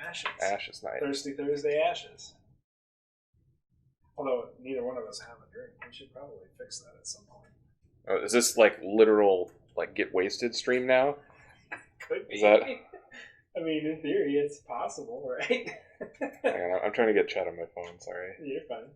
Ashes. Ashes night. Thirsty Thursday Ashes. Although neither one of us have a drink. We should probably fix that at some point. Oh, is this like literal like get wasted stream now? Could be. Is that... I mean, in theory, it's possible, right? Hang on, I'm trying to get chat on my phone. Sorry. You're fine.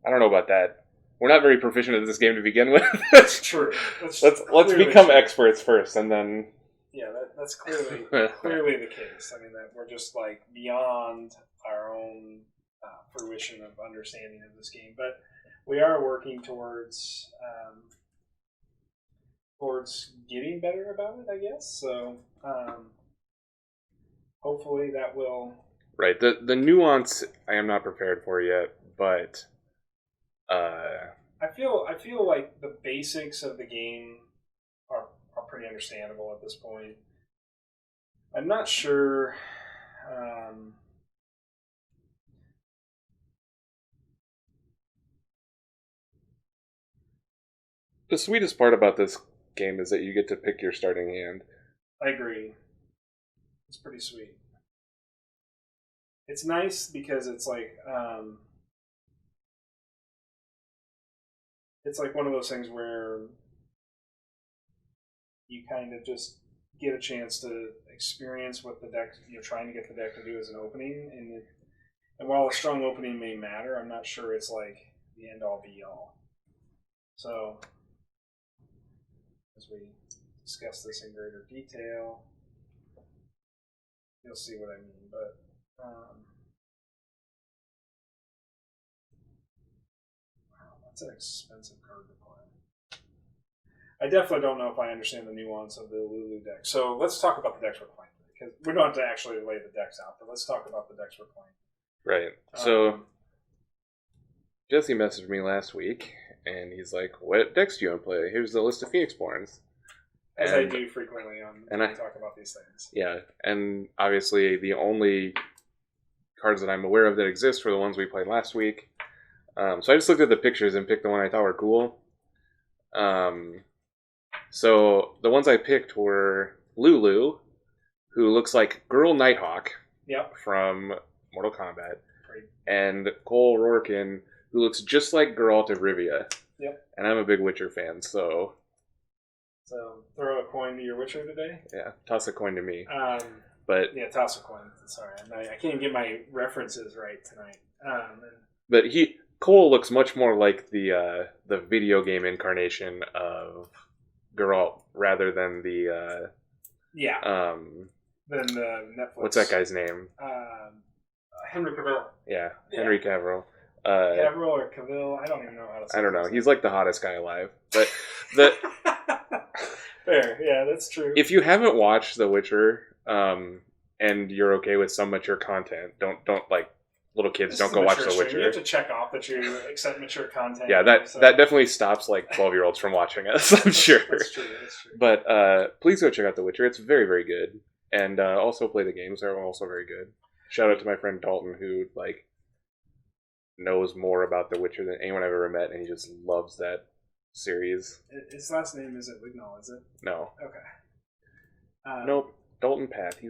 I don't know about that. We're not very proficient at this game to begin with. That's true. Let's become experts first, and then. Yeah, that's clearly the case. I mean, that we're just like beyond our own fruition of understanding of this game, but we are working towards getting better about it, I guess. So hopefully that will. Right. The nuance I am not prepared for yet, but I feel like the basics of the game are pretty understandable at this point. I'm not sure. The sweetest part about this game is that you get to pick your starting hand. I agree. It's pretty sweet. It's nice because it's like one of those things where you kind of just get a chance to experience what the deck you're trying to get the deck to do as an opening, and while a strong opening may matter, I'm not sure it's like the end all be all. So as we discuss this in greater detail, you'll see what I mean. But wow, that's an expensive card to play. I definitely don't know if I understand the nuance of the Lulu deck. So let's talk about the decks we're playing, because we don't have to actually lay the decks out, but let's talk about the decks we're playing. Right. So Jesse messaged me last week, and he's like, "What decks do you want to play? Here's the list of Phoenixborns." As I do frequently when I talk about these things. Yeah, and obviously the only cards that I'm aware of that exist were the ones we played last week. So I just looked at the pictures and picked the one I thought were cool. So the ones I picked were Lulu, who looks like Girl Nighthawk from Mortal Kombat, and Cole Rorkin, who looks just like Geralt of Rivia. Yep. And I'm a big Witcher fan, so... So throw a coin to your Witcher today? Yeah, toss a coin to me. But yeah, toss a coin. Sorry, I can't even get my references right tonight. But Cole looks much more like the video game incarnation of Geralt rather than the than the Netflix. What's that guy's name? Henry Cavill. Yeah, Henry Cavill. Cavill or Cavill? I don't even know how to say it. I don't know. He's like the hottest guy alive. But the fair, yeah, that's true. If you haven't watched The Witcher, and you're okay with some mature content, don't like little kids. Don't go watch The Witcher. You have to check off that you accept mature content. Yeah, that definitely stops like 12-year-olds from watching us. I'm sure. That's true. But please go check out The Witcher. It's very, very good, and also play the games. They're also very good. Shout out to my friend Dalton, who like knows more about The Witcher than anyone I've ever met, and he just loves that series. His last name isn't Wignall, is it? No. Okay. Nope. Dalton Path. He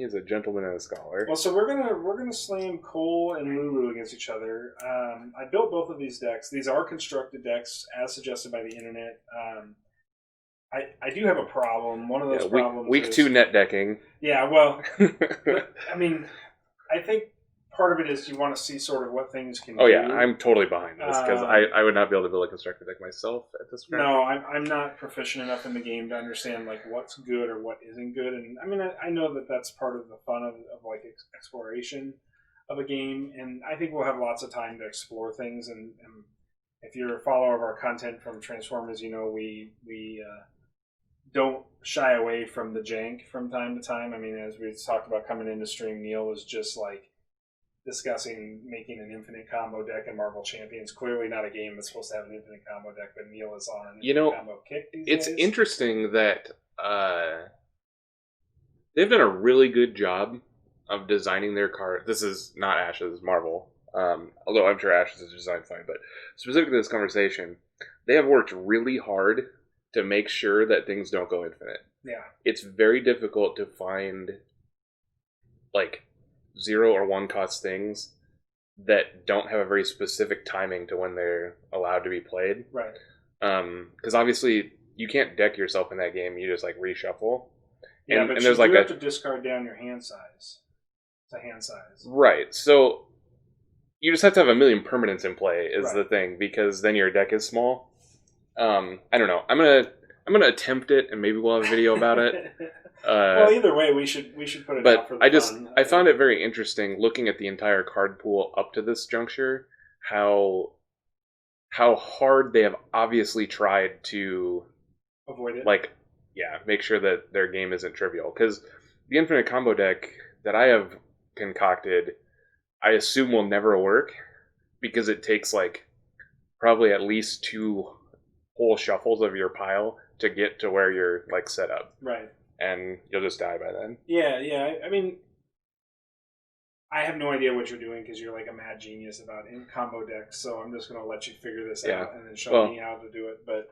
is a gentleman and a scholar. Well, so we're gonna slam Cole and Lulu against each other. I built both of these decks. These are constructed decks, as suggested by the internet. I do have a problem. One of those problems. Week 2 net decking. Yeah. Well, I mean, I think part of it is you want to see sort of what things can do. Oh, yeah. I'm totally behind this, because I would not be able to build a constructed deck myself at this point. No, I'm not proficient enough in the game to understand like what's good or what isn't good. And I mean, I know that that's part of the fun of like exploration of a game. And I think we'll have lots of time to explore things. And if you're a follower of our content from Transformers, you know we don't shy away from the jank from time to time. I mean, as we talked about coming into stream, Neil was just like discussing making an infinite combo deck in Marvel Champions. Clearly not a game that's supposed to have an infinite combo deck, but Neil is on an infinite combo kick these days. It's interesting that they've done a really good job of designing their card. This is not Ash's Marvel, although I'm sure Ash's is designed fine, but specifically this conversation, they have worked really hard to make sure that things don't go infinite. Yeah. It's very difficult to find like 0 or 1 cost things that don't have a very specific timing to when they're allowed to be played. Right. Because obviously you can't deck yourself in that game. You just like reshuffle. Yeah, but there's you like do have to discard down your hand size. It's a hand size. Right. So you just have to have a million permanents in play is Right. the thing, because then your deck is small. I don't know. I'm gonna attempt it, and maybe we'll have a video about it. Well, either way, we should put it out for the fun. I found it very interesting looking at the entire card pool up to this juncture, how hard they have obviously tried to avoid it. Like, yeah, make sure that their game isn't trivial. Because the infinite combo deck that I have concocted, I assume will never work, because it takes like probably at least 2 whole shuffles of your pile to get to where you're like set up. Right. And you'll just die by then. Yeah. I mean, I have no idea what you're doing because you're like a mad genius about combo decks. So I'm just going to let you figure this out and then show me how to do it. But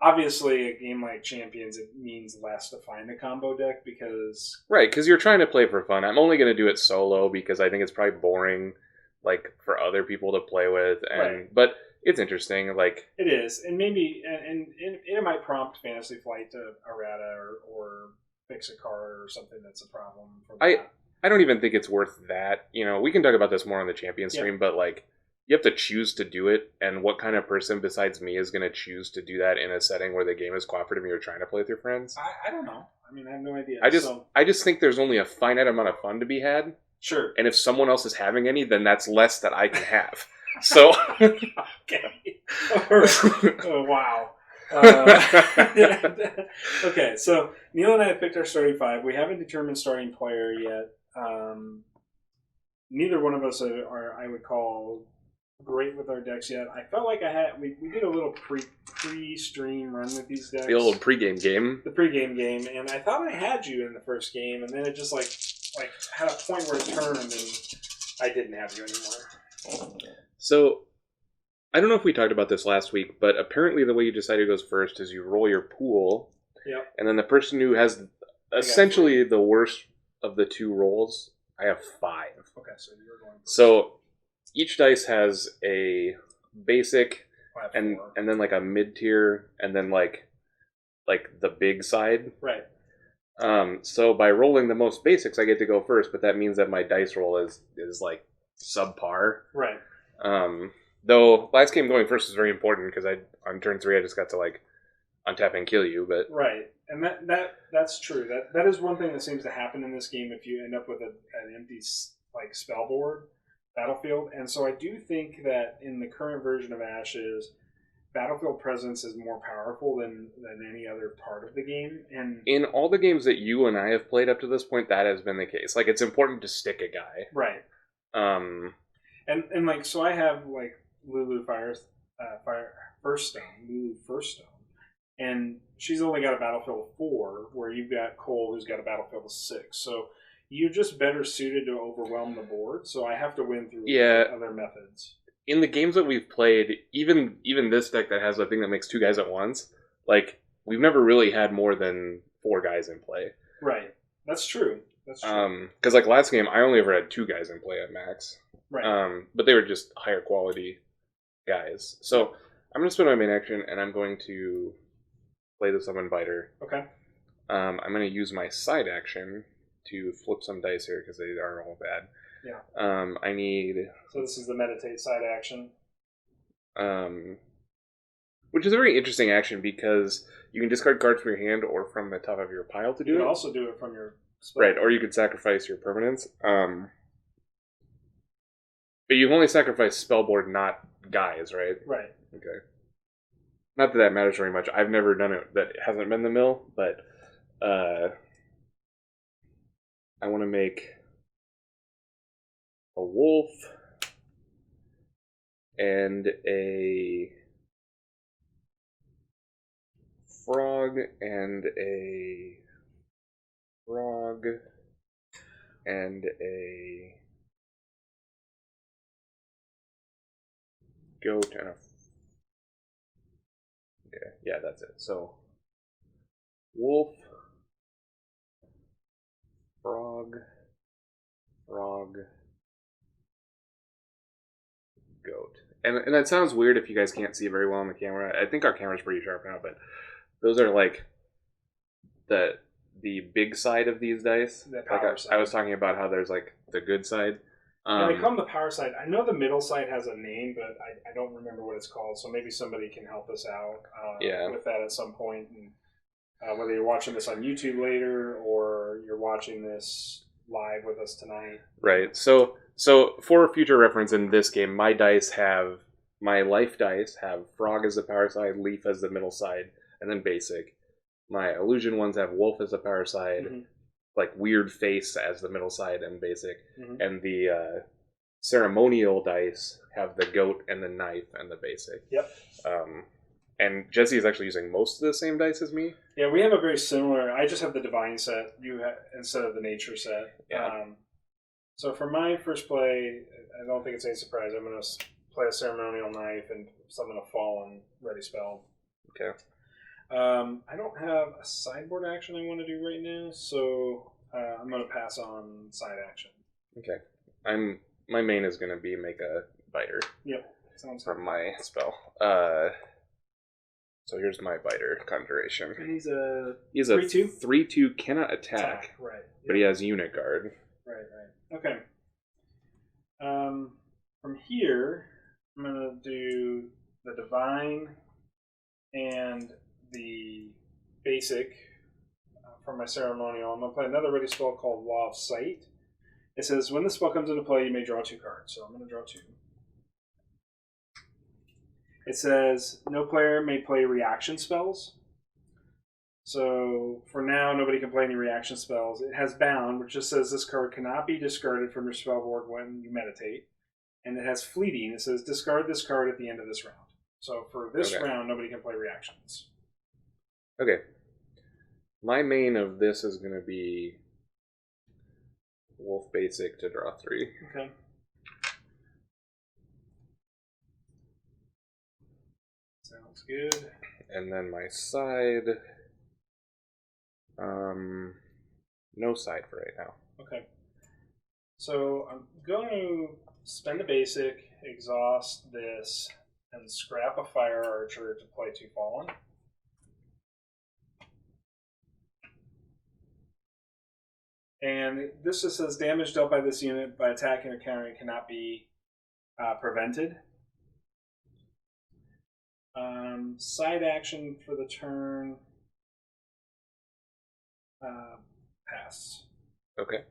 obviously, a game like Champions, it means less to find a combo deck because... Right, because you're trying to play for fun. I'm only going to do it solo because I think it's probably boring, like, for other people to play with. But it's interesting, like... It is, and maybe... And it might prompt Fantasy Flight to errata or fix a card or something that's a problem for that. I don't even think it's worth that. You know, we can talk about this more on the Champion stream, but, like... You have to choose to do it, and what kind of person besides me is going to choose to do that in a setting where the game is cooperative and you're trying to play with your friends? I don't know. I mean, I have no idea. I just think there's only a finite amount of fun to be had. Sure. And if someone else is having any, then that's less that I can have. So... Okay. All right. Oh, wow. Okay, so Neil and I have picked our starting 5. We haven't determined starting player yet. Neither one of us are I would call... great with our decks yet. I felt like we did a little pre-stream run with these decks. The old pregame game. The pregame game, and I thought I had you in the first game, and then it just like had a point where it turned, and I didn't have you anymore. So I don't know if we talked about this last week, but apparently the way you decide who goes first is you roll your pool, and then the person who has essentially the worst of the 2 rolls. I have 5. Okay, so you're going first. So each dice has a basic and then like a mid-tier and then like the big side. Right. So by rolling the most basics, I get to go first, but that means that my dice roll is like subpar. Right. Though last game going first was very important because on turn 3 I just got to like untap and kill you. But right, and that's true. That is one thing that seems to happen in this game if you end up with an empty like spell board. Battlefield, and so I do think that in the current version of Ashes, Battlefield presence is more powerful than any other part of the game. And in all the games that you and I have played up to this point, that has been the case. Like, it's important to stick a guy, right? And like, so I have like Lulu Firststone, and she's only got a Battlefield 4, where you've got Cole who's got a Battlefield 6. So you're just better suited to overwhelm the board, so I have to win through other methods. In the games that we've played, even this deck that has a thing that makes 2 guys at once, like, we've never really had more than 4 guys in play. Right. That's true. Because, like, last game, I only ever had 2 guys in play at max. Right. But they were just higher quality guys. So, I'm going to spend my main action, and I'm going to play the Summon Biter. Okay. I'm going to use my side action to flip some dice here because they are all bad. Yeah. I need... So this is the meditate side action. Which is a very interesting action because you can discard cards from your hand or from the top of your pile to do it. You can also do it from your spell. Right, or you could sacrifice your permanents. But you've only sacrificed spellboard, not guys, right? Right. Okay. Not that matters very much. I've never done it that hasn't been the mill, but I want to make a wolf and a frog and a frog and a goat and a... Okay, yeah, that's it. So wolf, frog, frog, goat. And that sounds weird if you guys can't see it very well on the camera. I think our camera's pretty sharp now, but those are like the big side of these dice. The power side. I was talking about how there's like the good side. Yeah, they call them the power side. I know the middle side has a name, but I don't remember what it's called. So maybe somebody can help us out with that at some point. And whether you're watching this on YouTube later or you're watching this live with us tonight. Right. So for future reference in this game, my life dice have frog as the power side, leaf as the middle side, and then basic. My illusion ones have wolf as the power side, like weird face as the middle side and basic, and the ceremonial dice have the goat and the knife and the basic. Yep. And Jesse is actually using most of the same dice as me. Yeah, we have a very similar. I just have the divine set. You have, instead of the nature set. Yeah. So for my first play, I don't think it's any surprise. I'm going to play a ceremonial knife and summon a fallen ready spell. Okay. I don't have a sideboard action I want to do right now, so I'm going to pass on side action. Okay. My main is going to be make a biter. Yep. Sounds from good. my spell. So here's my biter conjuration. And he's a 3/2. 3/2 cannot attack. Right. Yep. But he has unit guard. Right. Okay. From here, I'm going to do the divine and the basic from my ceremonial. I'm going to play another ready spell called Law of Sight. It says, when the spell comes into play, you may draw 2 cards. So I'm going to draw 2. It says, no player may play reaction spells. So for now, nobody can play any reaction spells. It has Bound, which just says this card cannot be discarded from your spell board when you meditate. And it has Fleeting. It says, discard this card at the end of this round. So for this round, nobody can play reactions. Okay. My main of this is going to be Wolf Basic to draw 3. Okay. Sounds good. And then my side, no side for right now. Okay. So I'm going to spend a basic, exhaust this, and scrap a Fire Archer to play 2 Fallen. And this just says damage dealt by this unit by attacking or countering cannot be prevented. Side action for the turn. Pass. Okay.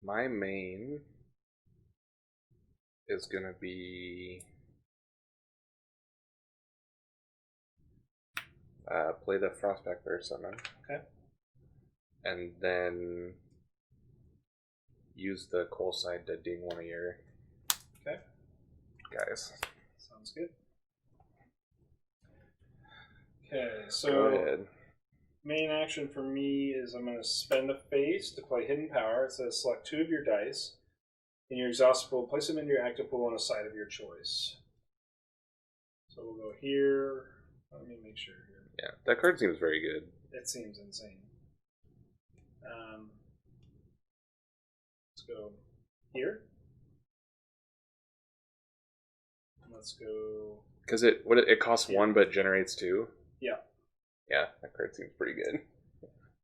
My main is going to be play the Frostback Bear summon. Okay. And then use the coal side to ding one of your guys. Sounds good. Okay, so go ahead. Main action for me is I'm going to spend a phase to play Hidden Power. It says select 2 of your dice. In your exhaust pool, place them in your active pool on a side of your choice. So we'll go here. Let me make sure here. Yeah, that card seems very good. It seems insane. Let's go here. Let's go. Because it costs 1 but generates 2. Yeah. Yeah, that card seems pretty good.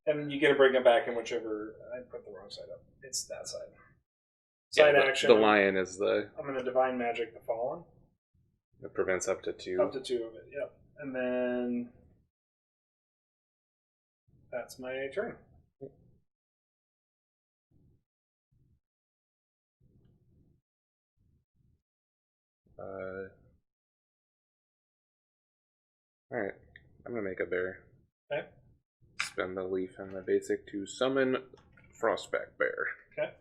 And you get to bring it back in whichever. I put the wrong side up. It's that side. Side action. The lion is the. I'm going to Divine Magic the Fallen. It prevents up to 2. Up to 2 of it, yep. And then that's my turn. Alright, I'm going to make a bear. Okay. Spend the leaf and the basic to summon Frostback Bear. Okay.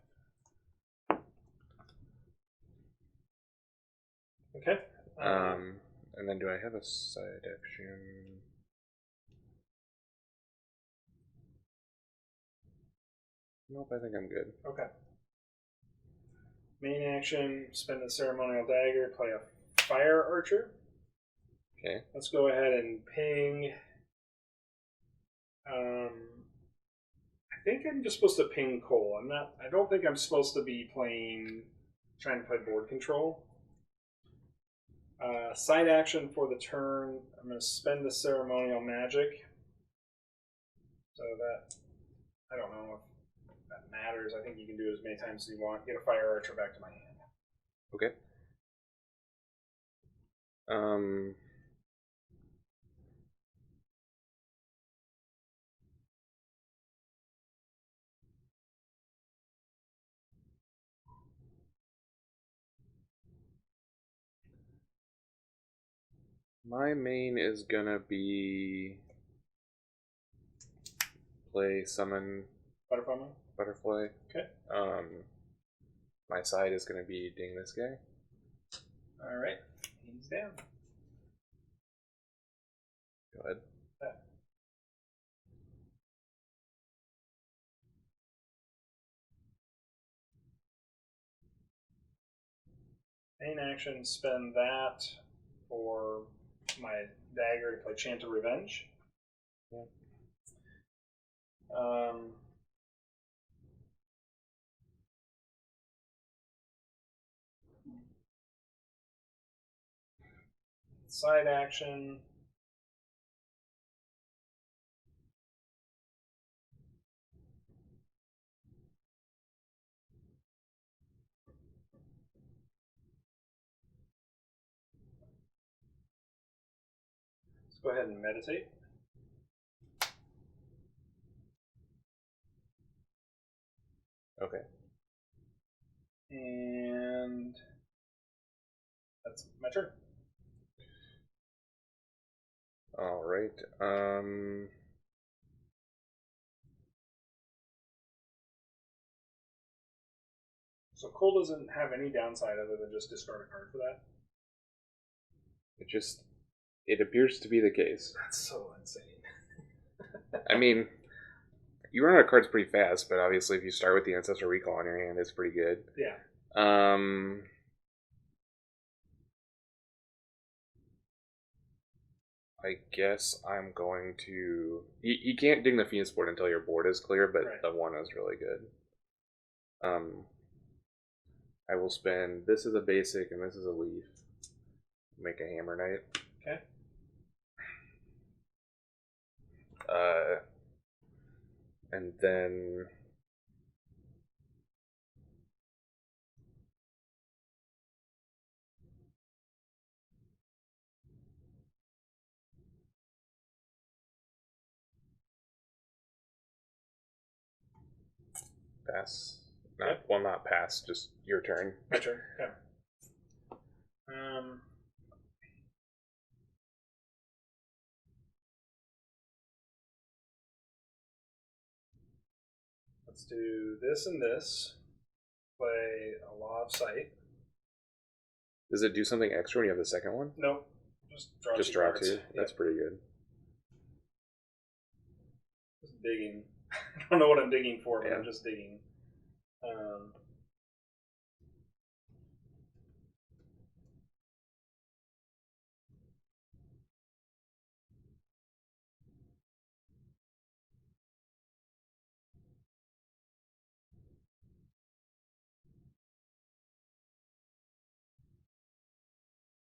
Okay. And then do I have a side action? Nope, I think I'm good. Okay. Main action, spend a ceremonial dagger, play a fire archer. Okay. Let's go ahead and ping. I think I'm just supposed to ping Cole. I'm not. I don't think I'm supposed to be trying to play board control. Side action for the turn. I'm going to spend the ceremonial magic. So that, I don't know if that matters. I think you can do it as many times as you want. Get a fire archer back to my hand. Okay. My main is gonna be play summon butterfly. Okay. My side is gonna be ding this guy. All right. He's down. Go ahead. Main action, spend that for my dagger to play Chant of Revenge. Yeah. Side action. Let's go ahead and meditate. Okay. And that's my turn. All right. So Cole doesn't have any downside other than just discard a card for that. It appears to be the case. That's so insane. I mean, you run out of cards pretty fast, but obviously if you start with the Ancestral Recall on your hand, it's pretty good. Yeah. I guess I'm going to... You can't ding the Phoenix board until your board is clear, but Right. the one is really good. I will spend... This is a basic, and this is a leaf. Make a Hammer Knight. Okay. And then... Pass. Not pass, just your turn. My turn. Okay. Let's do this and this. Play a Law of Sight. Does it do something extra when you have the second one? Nope. Just draw cards. two? That's pretty good. Just digging. I don't know what I'm digging for, but Yeah. I'm just digging.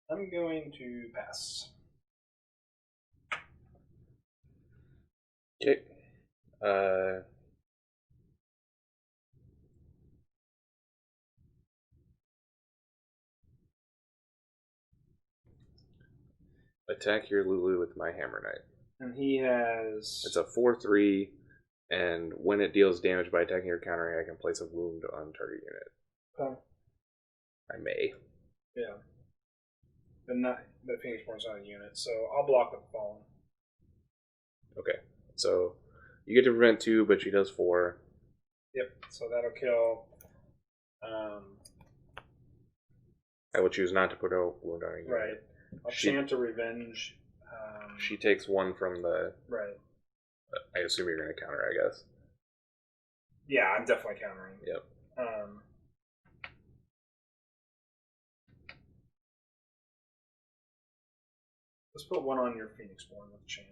I'm going to pass. Okay. Attack your Lulu with my Hammer Knight. And he has... It's a 4/3, and when it deals damage by attacking or countering, I can place a wound on target unit. Okay. I may. Yeah. The Phoenix Born's not a unit, so I'll block with the Fallen. Okay. So, you get to prevent 2, but she does 4. Yep, so that'll kill. I will choose not to put a wound on her unit. Right. I'll Chant a Revenge. She takes 1 from the... Right. I assume you're going to counter, I guess. Yeah, I'm definitely countering. Yep. Let's put one on your Phoenix Born with Champ.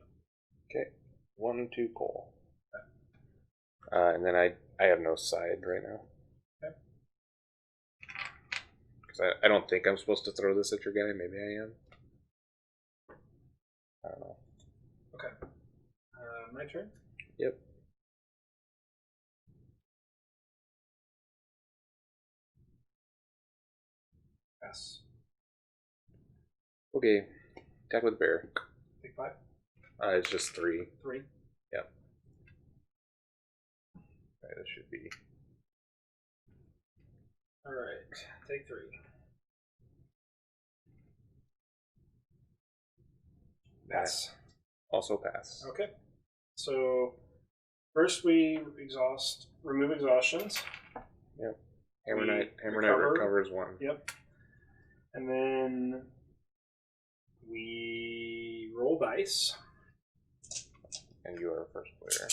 Okay. 1, 2 coal. Okay. And then I have no side right now. Okay. Because I don't think I'm supposed to throw this at your guy. Maybe I am. I don't know. Okay. My turn? Yep. Pass. Okay. Attack with bear. Take 5. It's just 3. 3. Yep. Okay, this should be. Alright. Take 3. Pass. Also pass. Okay. So first we remove exhaustions. Yep. Hammer Knight recover. recovers 1. Yep. And then we roll dice. And you are first player.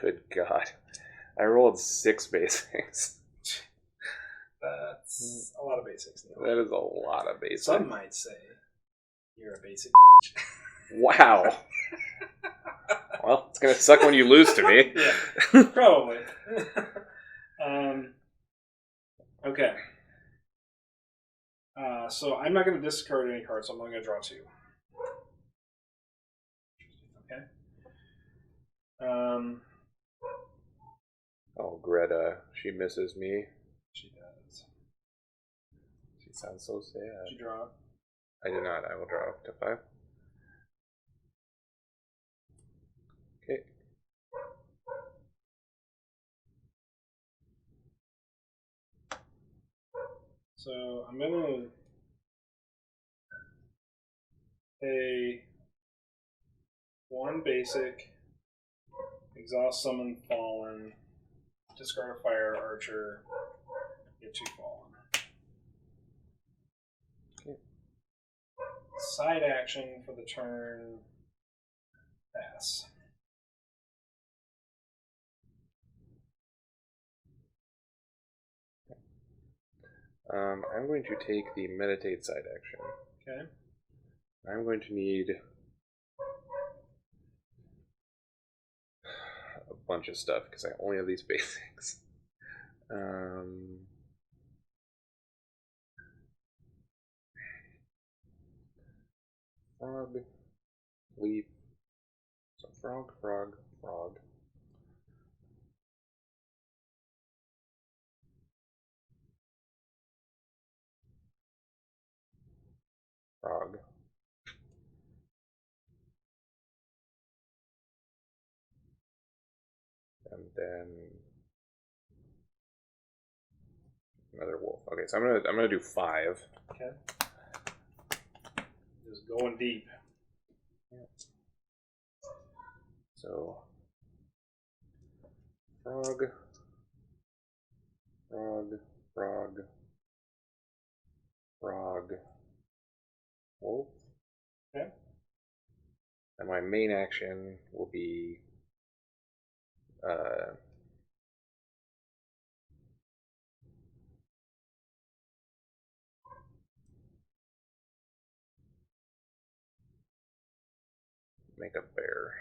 Good God. I rolled 6 basics. That's a lot of basics. Neil. That is a lot of basics. Some might say you're a basic. Wow. Well, it's going to suck when you lose to me. Yeah, probably. Okay. So I'm not going to discard any cards, so I'm only going to draw 2. Okay. Oh, Greta. She misses me. She does. She sounds so sad. Did you draw it? I did not. I will draw up to 5. Okay. So I'm going to pay 1 basic, exhaust summon fallen, discard a fire archer, get 2 fallen. Okay. Side action for the turn, pass. I'm going to take the meditate side action. Okay. I'm going to need a bunch of stuff because I only have these basics. Frog, leaf, so frog, frog, frog. Frog. And then another wolf. Okay, so I'm gonna do 5. Okay. Just going deep. So frog, frog, frog, frog, wolf. Okay. And my main action will be make a bear.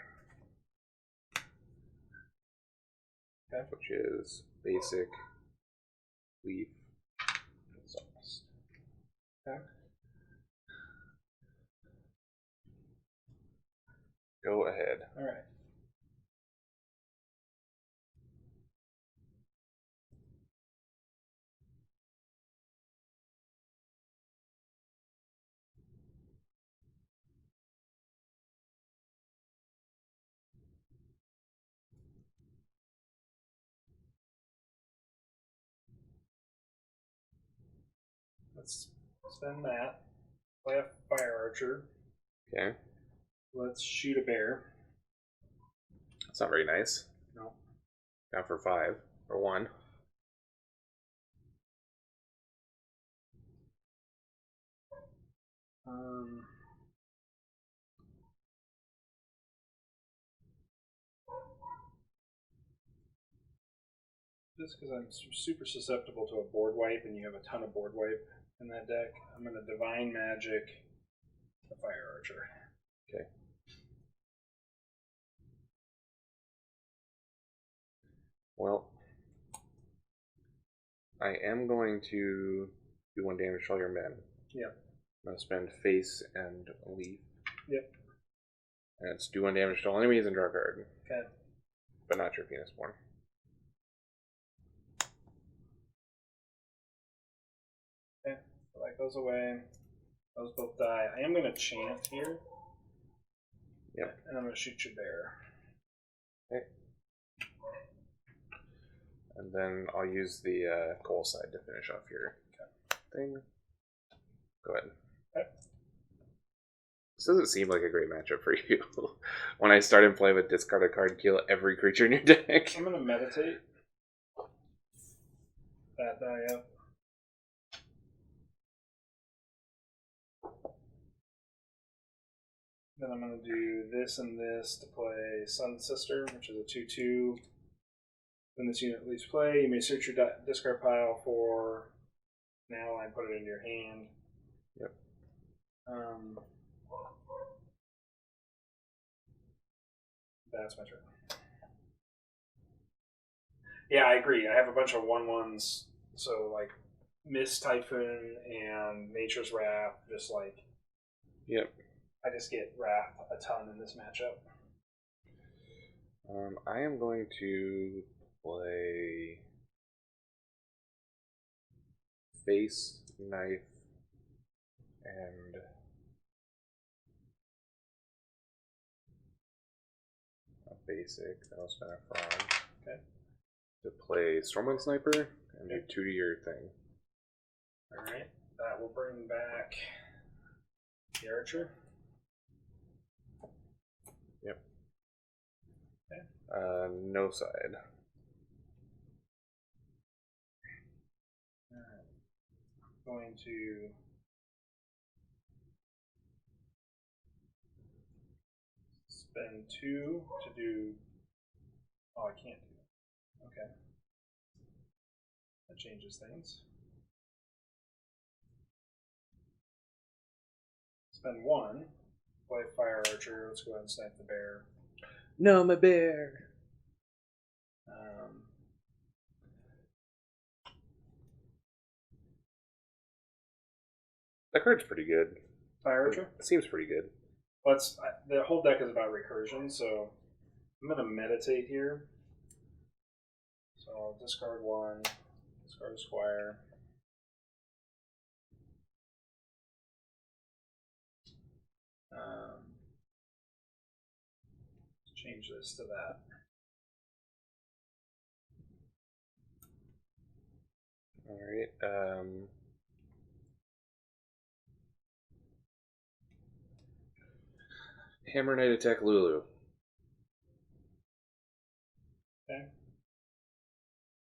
Okay. Which is basic, leaf, exhaust. Okay. Go ahead. All right. Let's spend that. Play a fire archer. Okay. Let's shoot a bear. That's not very nice. No. Down for 5 or 1. Just because I'm super susceptible to a board wipe, and you have a ton of board wipe in that deck, I'm going to Divine Magic the Fire Archer. Okay. Well, I am going to do 1 damage to all your men. Yep. I'm going to spend Face and Leaf. Yep. And it's do 1 damage to all enemies and draw a card. Okay. But not your Venusborn. Okay. So that goes away. Those both die. I am going to chant here. Yep. And I'm going to shoot your bear. Okay. And then I'll use the coal side to finish off your thing. Go ahead. Okay. This doesn't seem like a great matchup for you. When I started playing with discard a card, kill every creature in your deck. I'm going to meditate. That die up. Then I'm going to do this and this to play Sun Sister, which is a 2/2. When this unit leaves play, you may search your discard pile for an ally and put it into your hand. Yep. That's my turn. Yeah, I agree. I have a bunch of 1/1s, so like Mist Typhoon and Nature's Wrath, just like. Yep. I just get Wrath a ton in this matchup. I am going to play Face, Knife, and a basic. Then I'll spend a frog. Okay. To play Stormwind Sniper and do 2 to your thing. Alright. That will bring back the Archer. Yep. Okay. No side. Alright. Going to spend 2 to do. Oh, I can't do that. Okay. That changes things. Spend 1. Play Fire Archer. Let's go ahead and snipe the bear. No, my bear. That card's pretty good. Fire Archer? It seems pretty good. The whole deck is about recursion, so I'm going to meditate here. So I'll discard 1, discard a Squire. Change this to that. Alright, Hammer Knight attack Lulu. Okay.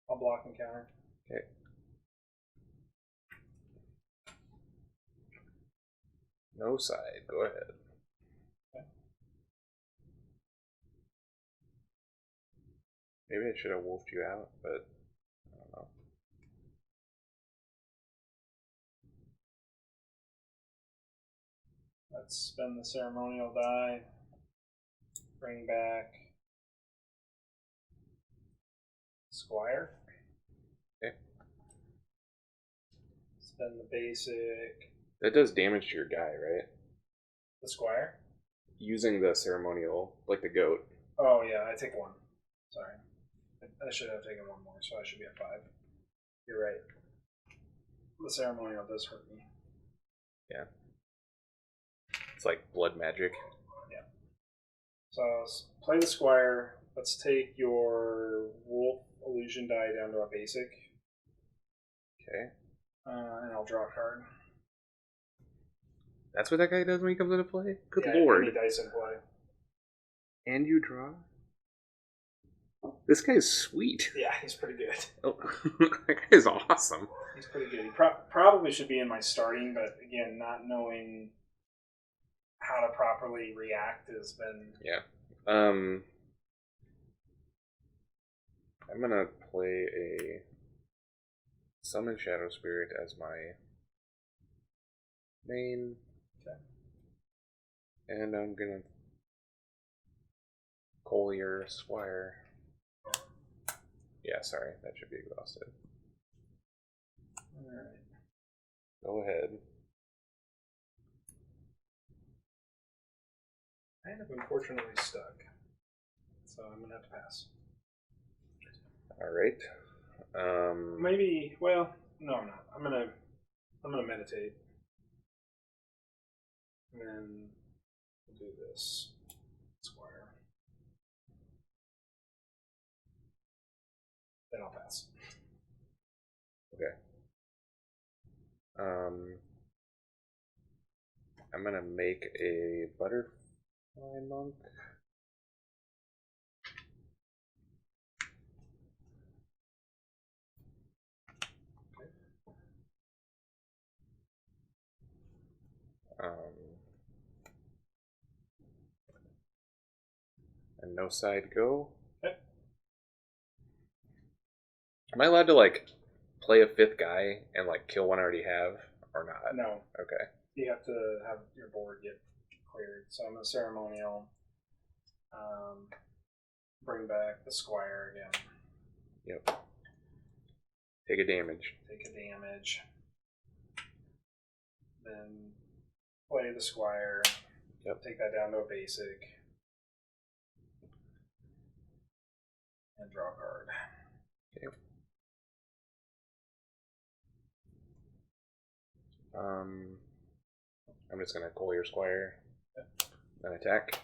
I'll block and counter. Okay. No side. Go ahead. Okay. Maybe I should have wolfed you out, but I don't know. Let's spend the ceremonial die. Bring back Squire. Okay. Spend the basic. That does damage to your guy, right? The Squire? Using the ceremonial, like the goat. Oh, yeah, I take 1. Sorry. I should have taken 1 more, so I should be at 5. You're right. The ceremonial does hurt me. Yeah. It's like blood magic. Yeah. So play the Squire. Let's take your Wolf Illusion die down to a basic. Okay. And I'll draw a card. That's what that guy does when he comes into play? Good yeah, lord. Any dice in play. And you draw? This guy's sweet. Yeah, he's pretty good. Oh, that guy's awesome. He's pretty good. He probably should be in my starting, but again, not knowing how to properly react has been... Yeah. I'm gonna play a Summon Shadow Spirit as my main. Okay. And I'm gonna Collier Squire. Yeah, sorry, that should be exhausted. Alright. Go ahead. I end up unfortunately stuck. So I'm gonna have to pass. Alright. Maybe, well, no I'm not. I'm gonna meditate. And then we'll do this. Squire. Then I'll pass. Okay. I'm gonna make a Butterfly Monk. And no side go. Okay. Am I allowed to like play a fifth guy and like kill one I already have or not? No. Okay. You have to have your board get cleared. So I'm gonna ceremonial. Bring back the Squire again. Yep. Take a damage. Take a damage. Then play the Squire. Yep. Take that down to a basic. And draw a card. Okay. I'm just gonna Collier Squire. Yep. Then attack.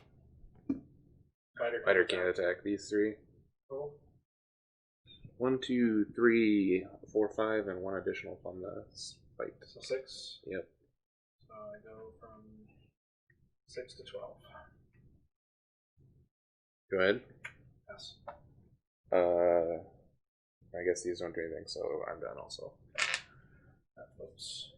Fighter can't attack these three. Cool. 1, 2, 3, 4, 5, and one additional from the fight. So 6. Yep. So I go from 6 to 12. Go ahead. Yes. I guess these don't do anything, so I'm done also. That flips.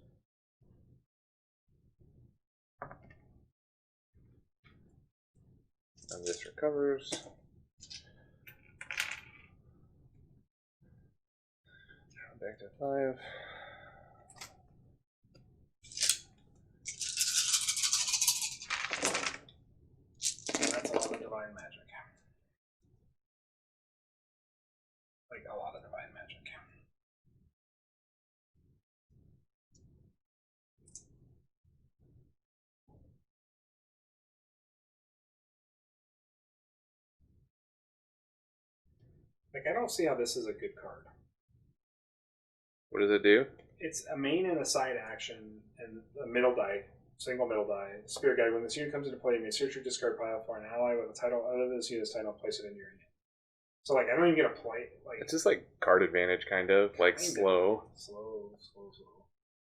And this recovers. Back to 5. That's a lot of divine magic. Like a lot of divine magic. Like, I don't see how this is a good card. What does it do? It's a main and a side action, and a middle die, single middle die. Spirit Guide, when this unit comes into play, you may search your discard pile for an ally with a title other than this unit's title and place it in your hand. So, like, I don't even get a play. Like, It's just like card advantage, kind of like Kinda. slow. slow.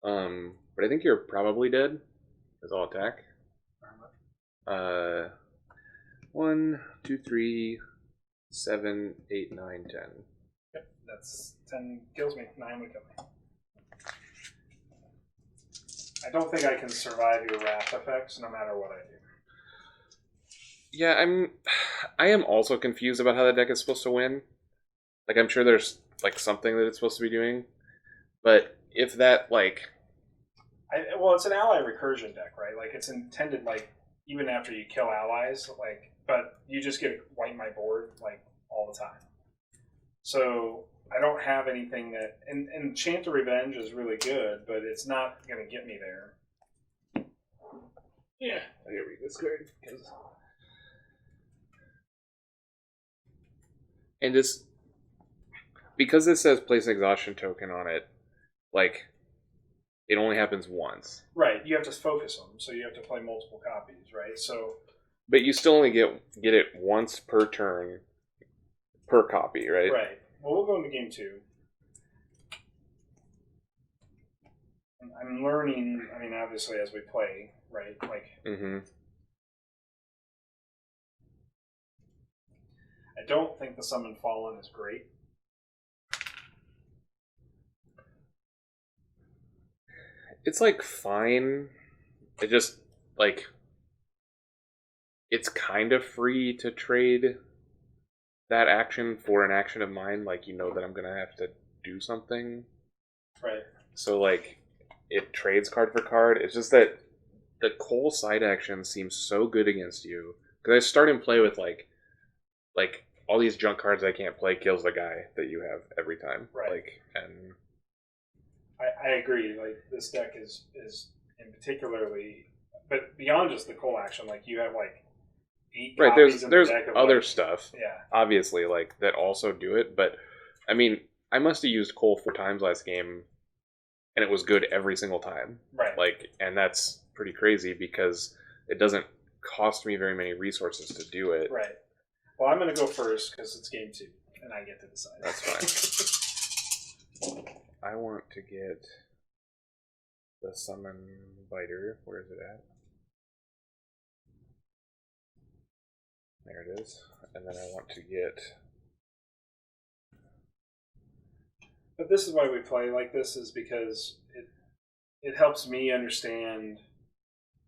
But I think you're probably dead. Because I'll attack. How much? 1, 2, 3, 7, 8, 9, 10. Yep, that's 10 kills me. 9 would kill me. I don't think I can survive your wrath effects no matter what I do. Yeah, I am also confused about how the deck is supposed to win. Like, I'm sure there's like something that it's supposed to be doing, but if that like, Well, it's an ally recursion deck, right? Like, it's intended, like, even after you kill allies, like, but you just get to wipe my board, like, all the time. So I don't have anything that, and Chant of Revenge is really good, but it's not going to get me there. Yeah, I gotta read this card and this because this says place an exhaustion token on it, like it only happens once. Right, you have to focus them, so you have to play multiple copies, right? So, But you still only get it once per turn, per copy, right? right. Well, we'll go into game 2. I'm learning. I mean, obviously, as we play, right? Like, Mm-hmm. I don't think the Summon Fallen is great. It's like fine. It just like it's kind of free to trade that action for an action of mine, like, you know that I'm going to have to do something. Right. So, like, it trades card for card. It's just that the Cole side action seems so good against you. Because I start and play with, like, all these junk cards I can't play kills the guy that you have every time. Right. Like, and I agree. Like, this deck is in particularly, but beyond just the Cole action, like, you have, like, 8 right, copies in there's the deck of other like, stuff, yeah, obviously, like, that also do it. But, I mean, I must have used Cole 4 times last game, and it was good every single time. right. Like, and that's pretty crazy because it doesn't cost me very many resources to do it. Right. Well, I'm going to go first because it's game 2, and I get to decide. That's fine. I want to get the Summon Biter. Where is it at? There it is. And then I want to get... But this is why we play like this, is because it helps me understand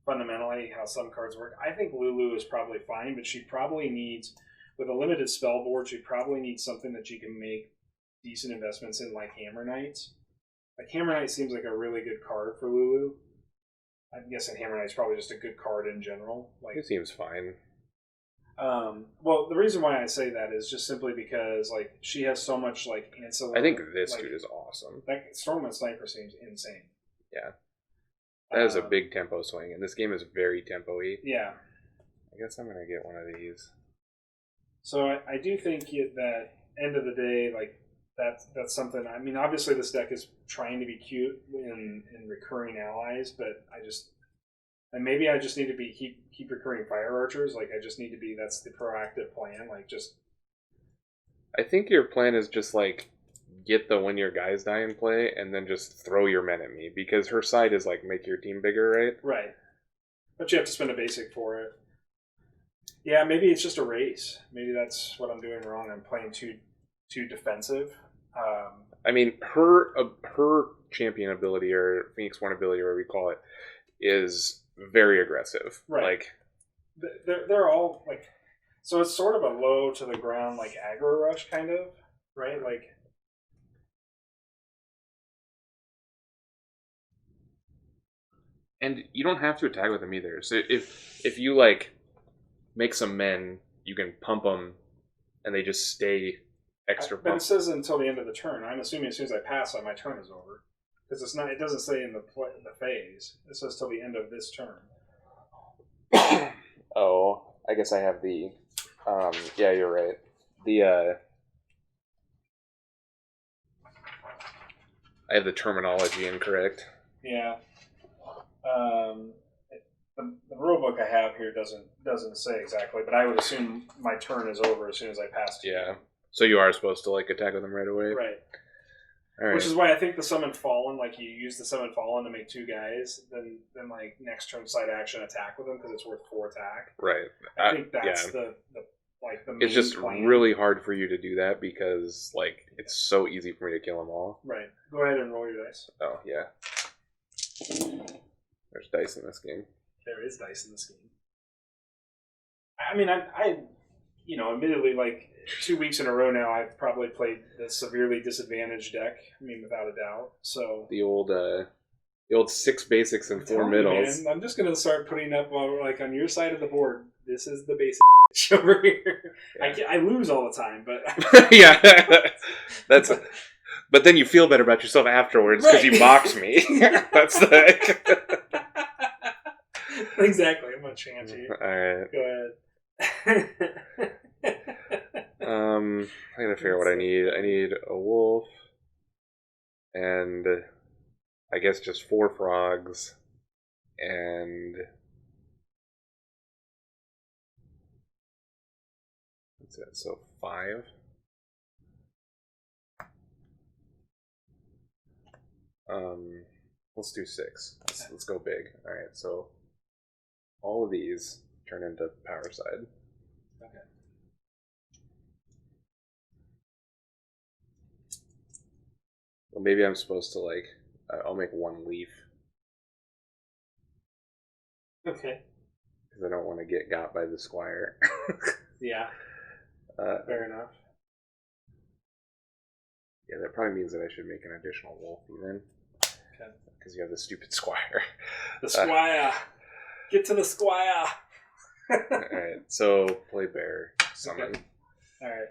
fundamentally how some cards work. I think Lulu is probably fine, but she probably needs, with a limited spell board, she probably needs something that she can make decent investments in, like Hammer Knights. Like, Hammer Knight seems like a really good card for Lulu. I'm guessing Hammer Knight's probably just a good card in general. Like, It seems fine. well, the reason why I say that is just simply because, like, she has so much, like, ancillary. I think this like, dude is awesome. That Stormwind Sniper seems insane. Yeah. That is a big tempo swing, and this game is very tempo-y. Yeah. I guess I'm going to get one of these. So I do think that, end of the day, like, that's something. I mean, obviously this deck is trying to be cute in recurring allies, but and maybe I just need to be keep recurring fire archers. Like, I just need to be, that's the proactive plan. Like, just, I think your plan is just, like, get the when your guys die in play, and then just throw your men at me, because her side is, like, make your team bigger, right? Right. But you have to spend a basic for it. Yeah, maybe it's just a race. Maybe that's what I'm doing wrong. I'm playing too defensive. I mean, her champion ability, or Phoenix One ability, or whatever we call it, is very aggressive. Right. Like, they're all, like, so it's sort of a low to the ground, like, aggro rush kind of, right? Like, and you don't have to attack with them either. So if you, like, make some men, you can pump them, and they just stay extra but pumped. it says until the end of the turn. I'm assuming as soon as I pass on, my turn is over, because it's not. It doesn't say in the phase. It says till the end of this turn. Oh, I guess I have the. Yeah, you're right. I have the terminology incorrect. Yeah. The rule book I have here doesn't say exactly, but I would assume my turn is over as soon as I pass. Yeah. So you are supposed to, like, attack with them right away. Right. All right. Which is why I think the Summon Fallen, like, you use the Summon Fallen to make 2 guys, then like next turn side action attack with them because it's worth 4 attack. Right. I think that's yeah. the main It's just plan. really hard for you to do that because, like, it's so easy for me to kill them all. Right. Go ahead and roll your dice. Oh, yeah. There's dice in this game. There is dice in this game. I mean, I admittedly, like, 2 weeks in a row now, I've probably played the severely disadvantaged deck. I mean, without a doubt. So the old 6 basics and 4 middles. Man, I'm just gonna start putting up, like, on your side of the board. This is the basic over here. Yeah. I lose all the time, but yeah, that's. But then you feel better about yourself afterwards because you mocked me. That's the. Exactly. I'm gonna chant you. All right. Go ahead. I gotta figure out what I need. I need a wolf, and I guess just 4 frogs, and that's it. So 5. Let's do 6. Let's go big. All right. So all of these turn into power side. Okay. Well, maybe I'm supposed to, like, I'll make 1 leaf. Okay. Because I don't want to get got by the squire. Yeah. Fair enough. Yeah, that probably means that I should make an additional wolf even. Okay. Because you have the stupid squire. The squire. Get to the squire. Alright, so play bear, summon. Okay. Alright.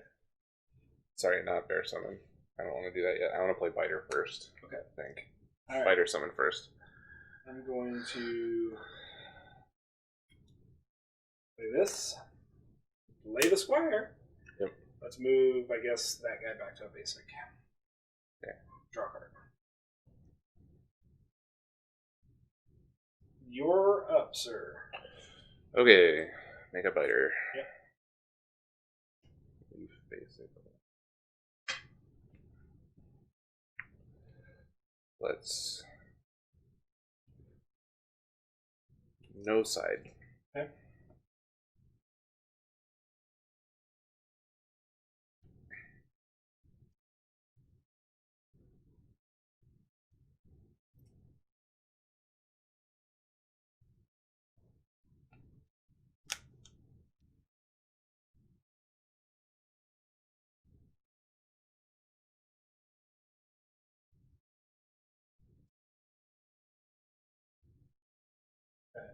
Sorry, not bear summon. I don't want to do that yet. I want to play biter first. Okay. I think. All right. Biter summon first. I'm going to play this. Lay the squire. Yep. Let's move, I guess, that guy back to a basic. Okay. Draw a card. You're up, sir. Okay. Make a biter. Yep. Leave basic. Let's... No side. Okay. Okay.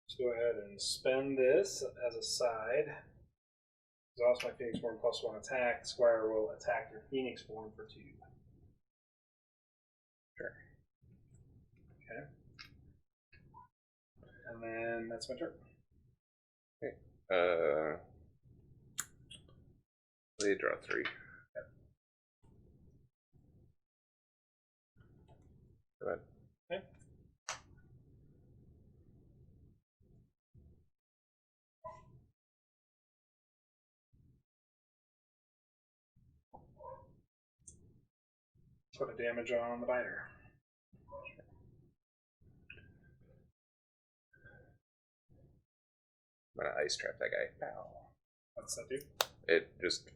Let's go ahead and spend this as a side. Exhaust my Phoenix Born +1 attack. Squire will attack your Phoenix Born for 2. Sure. Okay. And then that's my turn. Okay. Play draw 3. Yep. Go ahead. Okay. Put a damage on the biter. I'm gonna ice trap that guy. Pow. What's that do? It just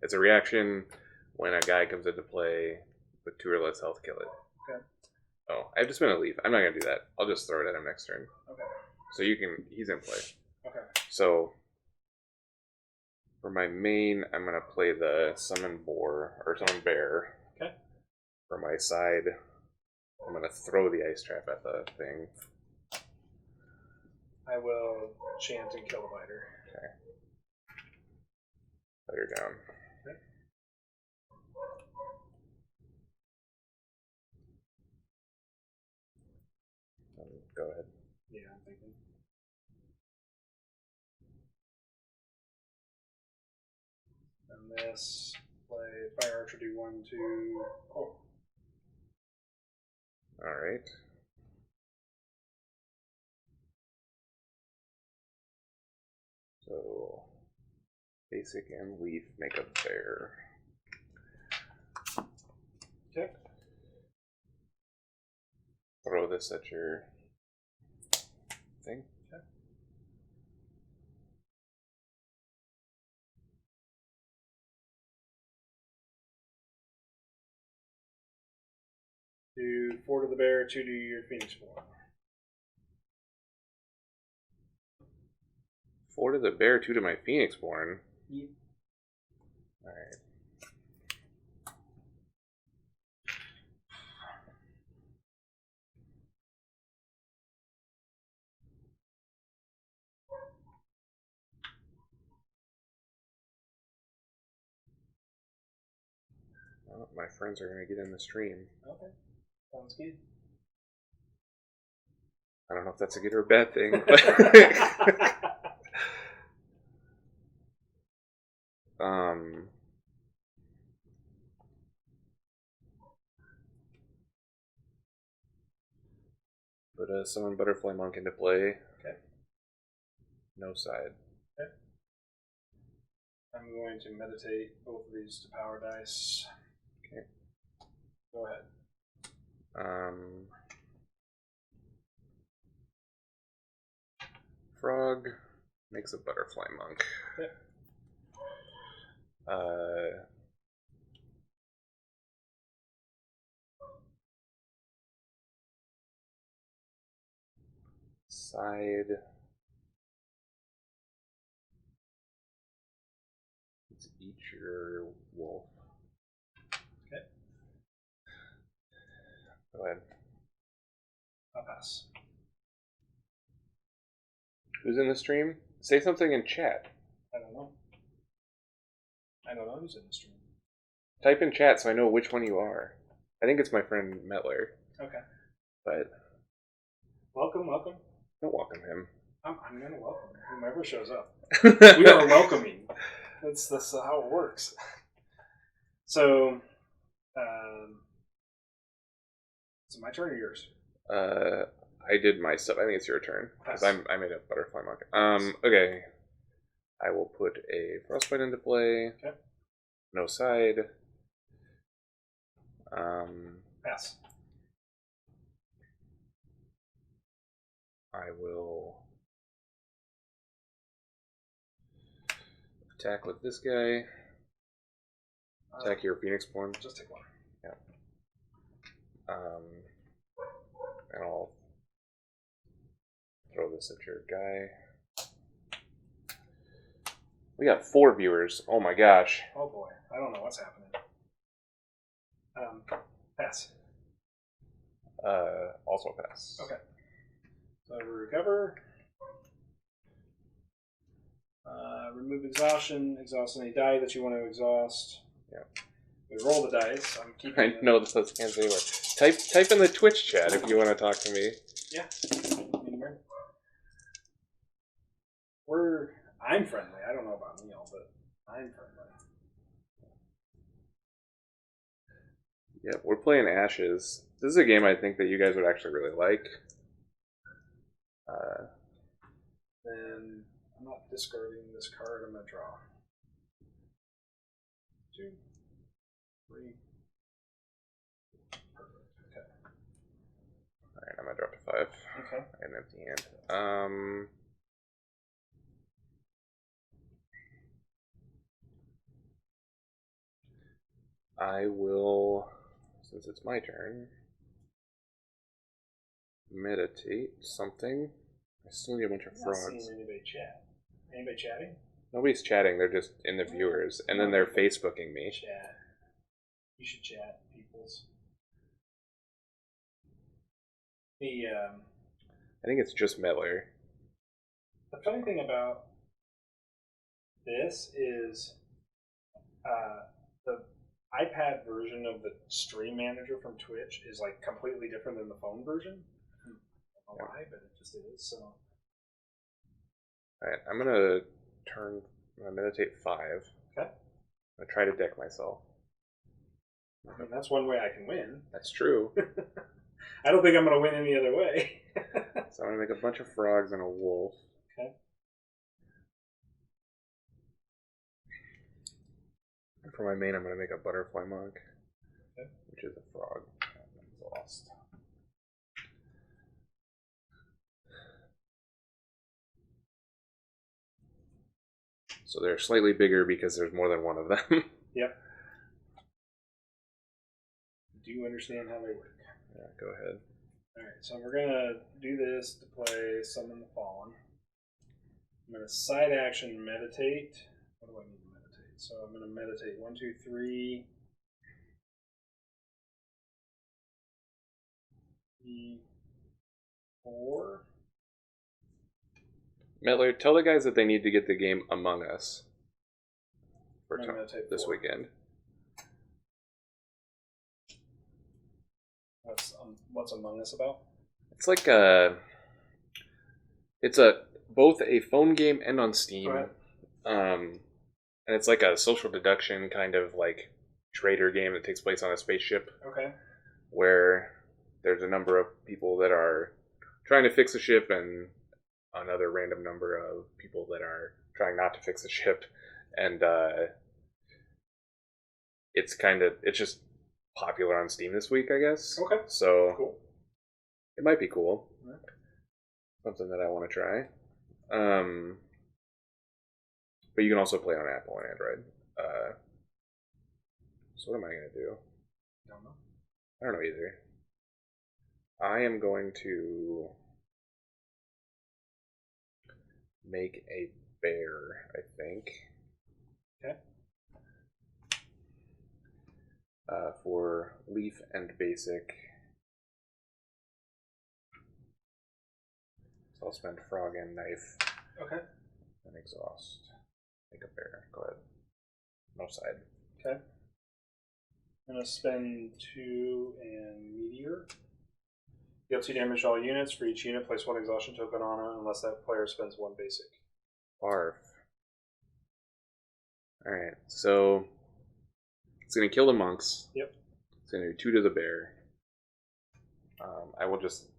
it's a reaction when a guy comes into play with 2 or less health, kill it. Okay. Oh, I've just been a leaf. I'm not gonna do that. I'll just throw it at him next turn. Okay. So he's in play. Okay. So for my main, I'm gonna play the summon bear. Okay. For my side, I'm gonna throw the ice trap at the thing. I will chant and kill the biter. Okay. Biter down. Okay. Go ahead. Yeah, I'm thinking. And this, play Fire Archer do 1, 2. Oh. Alright. So, basic and leaf make a bear. Okay. Throw this at your thing. Okay. Do 4 to the bear, 2 to your Phoenix Born. 4 to the bear, 2 to my Phoenix Born. Yep. Alright. Well, my friends are going to get in the stream. Okay. Sounds good. I don't know if that's a good or a bad thing. Put a summon Butterfly Monk into play. Okay. No side. Okay. I'm going to meditate both of these to power dice. Okay. Go ahead. Frog makes a Butterfly Monk. Okay. Side. Let's eat your wolf. Okay. Go ahead. I'll pass. Who's in the stream? Say something in chat. I don't know. I don't know who's in the stream. Type in chat so I know which one you are. I think it's my friend Metler. Okay. But welcome. don't welcome him. I'm gonna welcome whomever shows up. We are welcoming. That's how it works. So, is it my turn or yours? I did my stuff. I think it's your turn because I made a butterfly monk. Okay. I will put a frostbite into play. Okay. No side. Pass. I will attack with this guy. Attack your Phoenix Born. Just take one. Yeah. And I'll throw this at your guy. We got 4 viewers. Oh my gosh. Oh boy. I don't know what's happening. Pass. Also pass. Okay. So we recover. Remove exhaustion. Exhaust any die that you want to exhaust. Yeah. We roll the dice. I'm keeping. I know this can't say anywhere. Type in the Twitch chat if you want to talk to me. Yeah. Anywhere. I'm friendly. I don't know about Neil, but I'm friendly. Yeah, we're playing Ashes. This is a game I think that you guys would actually really like. Then I'm not discarding this card. I'm gonna draw 2, 3. Perfect. Okay. Alright, I'm gonna drop to 5. Okay. An empty hand. I will, since it's my turn, meditate something. I still need a bunch of frogs. I'm not seeing anybody chat. Anybody chatting? Nobody's chatting, they're just in the viewers, and then they're Facebooking me. Chat. You should chat, peoples. I think it's just Metler. The funny thing about this is the iPad version of the stream manager from Twitch is like completely different than the phone version. I don't know why, but it just is. So, Alright, I'm gonna meditate 5. okay. I'm gonna try to deck myself. I mean, that's one way I can win. That's true. I don't think I'm gonna win any other way. So I'm gonna make a bunch of frogs and a wolf. Okay. And for my main, I'm gonna make a butterfly monk, okay. Which is a frog. That's lost. So they're slightly bigger because there's more than one of them. Yep. Do you understand how they work? Yeah, go ahead. Alright, so we're gonna do this to play Summon the Fallen. I'm gonna side action meditate. What do I need to meditate? So I'm gonna meditate 1, 2, 3. 4. Metler, tell the guys that they need to get the game Among Us for this 4. weekend. What's Among Us about? It's like both a phone game and on Steam. And it's like a social deduction kind of like trader game that takes place on a spaceship. Okay. Where there's a number of people that are trying to fix the ship and another random number of people that are trying not to fix the ship, and it's just popular on Steam this week, I guess. Okay. So cool. It might be cool. Right. Something that I want to try. But you can also play on Apple and Android. So what am I going to do? Don't know. I don't know either. I am going to make a bear, I think. Okay. for leaf and basic. So I'll spend frog and knife. Okay. And exhaust. Make a bear. Go ahead. No side. Okay. I'm going to spend 2 and meteor. Deal 2 damage to all units. For each unit, place 1 exhaustion token on it unless that player spends 1 basic. Barf. Alright, so it's going to kill the monks. Yep. It's going to do 2 to the bear. I will just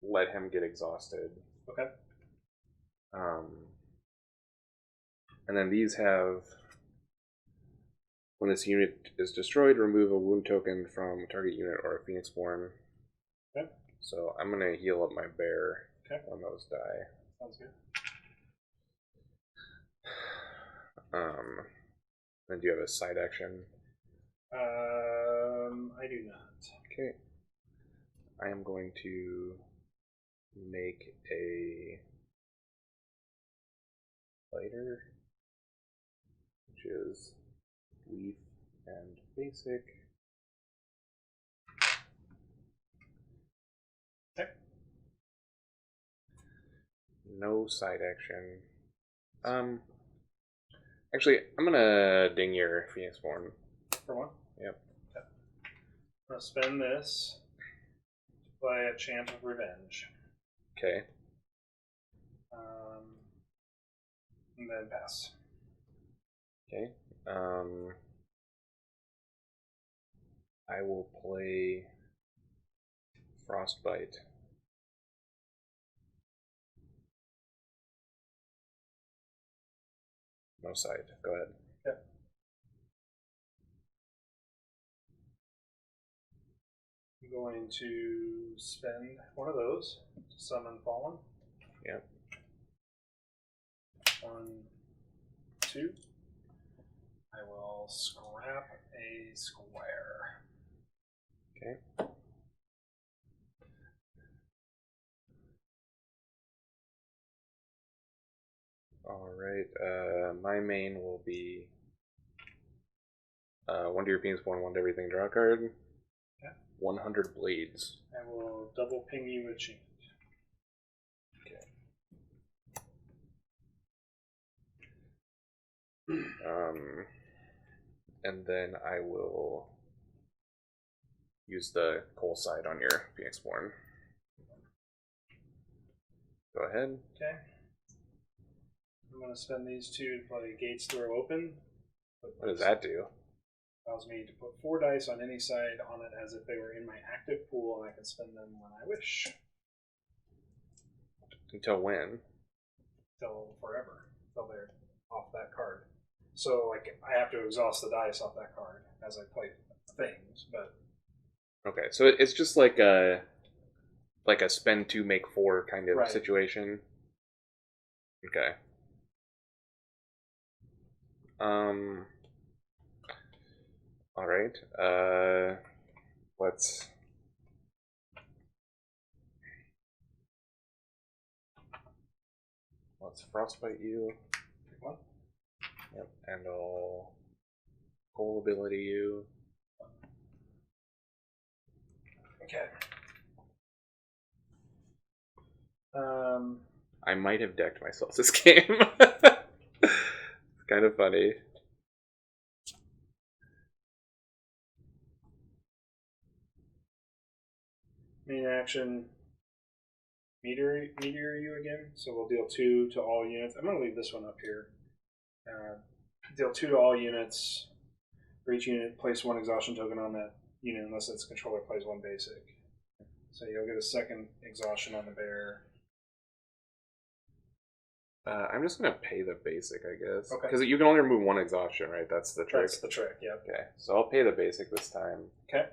let him get exhausted. Okay. And then these have, when this unit is destroyed, remove a wound token from a target unit or a Phoenixborn. Okay. So I'm going to heal up my bear on those die. Sounds good. Then do you have a side action? I do not. Okay. I am going to make a fighter, which is leaf and basic. Okay. No side action. Actually, I'm gonna ding your Phoenixborn. For 1? Yep. Okay. I'm going to spend this to play a Chant of Revenge. Okay. And then pass. Okay. I will play Frostbite. No side. Go ahead. Okay. I'm going to spend 1 of those to summon Fallen. Yep. 1, 2. I will scrap a square. Okay. Alright, my main will be 1 to your Phoenixborn, 1 to everything, draw a card. Okay. 100 blades. I will double ping you with Chant. And then I will use the coal side on your Phoenixborn. Go ahead. Okay. I'm going to spend these 2 to play Gates Throw Open. What does that do? Allows me to put 4 dice on any side on it as if they were in my active pool, and I can spend them when I wish. Until when? Till forever. Till they're off that card. So, like, I have to exhaust the dice off that card as I play things, but... Okay, so it's just like a spend 2, make 4 kind of situation. Okay. Alright. Let's frostbite you. One. Yep, and I'll coal ability you. Okay. I might have decked myself this game. It's kind of funny. Main action, meteor you again. So we'll deal 2 to all units. I'm going to leave this one up here. Deal 2 to all units. For each unit, place 1 exhaustion token on that unit unless its controller plays 1 basic. So you'll get a 2nd exhaustion on the bear. I'm just going to pay the basic, I guess. Okay. Because you can only remove 1 exhaustion, right? That's the trick. That's the trick, yep. Okay, so I'll pay the basic this time. Okay.